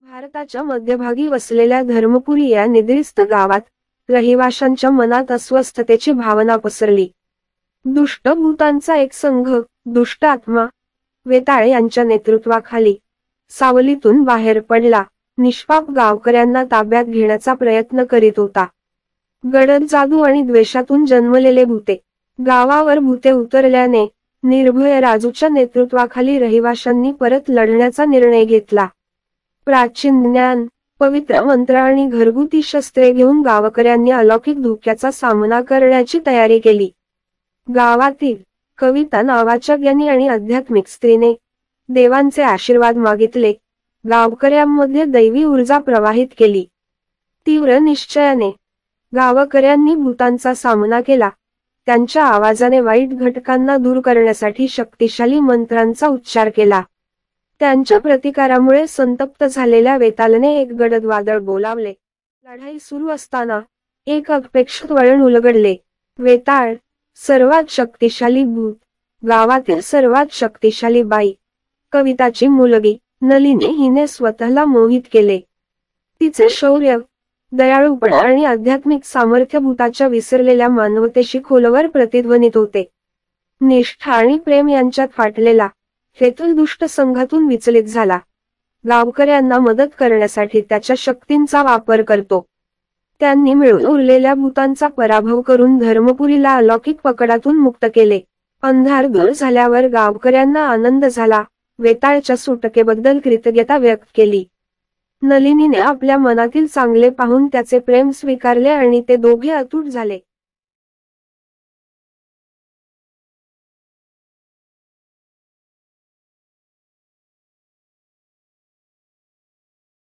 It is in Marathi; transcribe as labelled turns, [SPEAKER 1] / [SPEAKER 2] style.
[SPEAKER 1] भारताच्या मध्यभागी वसलेल्या धर्मपुरी या निद्रिस्त गावात रहिवाशांच्या मनात अस्वस्थतेची भावना पसरली. दुष्ट भूतांचा एक संघ, दुष्ट आत्मा, वेताळ यांच्या नेतृत्वाखाली सावलीतून बाहेर पडला. निष्पाप गावकऱ्यांना ताब्यात घेण्याचा प्रयत्न करीत होता. गडद जादू आणि द्वेषातून जन्मलेले भूते. गावावर भूते उतरल्याने निर्भय राजूच्या नेतृत्वाखाली रहिवाशांनी परत लढण्याचा निर्णय घेतला. प्राचीन ज्ञान, पवित्र मंत्र आणि घरगुती शस्त्रे घेऊन गावकऱ्यांनी अलौकिक धोक्याचा सामना करण्याची तयारी केली. गावातील कविता नावाच्या ज्ञानी आणि आध्यात्मिक स्त्रीने देवांचे आशीर्वाद मागितले. गावकऱ्यांमध्ये दैवी ऊर्जा प्रवाहित केली. तीव्र निश्चयाने गावकऱ्यांनी भूतांचा सामना केला. त्यांच्या आवाजाने वाईट घटकांना दूर करण्यासाठी शक्तिशाली मंत्रांचा उच्चार केला. त्यांच्या प्रतिकारामुळे संतप्त झालेल्या वेतालने एक गडद वादळ बोलावले. लढाई सुरू असताना एक अनपेक्षित वळण उलगडले. वेताळ, सर्वात शक्तिशाली भूत, गावातील सर्वात शक्तिशाली बाई, कविताची मुलगी नलिनी हिने स्वतःला मोहित केले. तिचे शौर्य, दयाळूपणा आणि आध्यात्मिक सामर्थ्य भूताच्या विसरलेल्या मानवतेशी खोलवर प्रतिध्वनित होते. निष्ठा आणि प्रेम यांच्यात फाटलेला हेतू दुष्ट संघातून विचलित झाला. गावकऱ्यांना मदत करण्यासाठी त्याच्या शक्तींचा वापर करतो. त्यांनी मिळून उरलेल्या भूतांचा पराभव करून धर्मपुरीला अलौकिक पकडातून मुक्त केले. अंधार दूर झाल्यावर गावकऱ्यांना आनंद झाला. वेताळच्या सुटकेबद्दल कृतज्ञता व्यक्त केली. नलिनीने आपल्या मनातील चांगले पाहून त्याचे प्रेम स्वीकारले आणि ते दोघे अतूट झाले.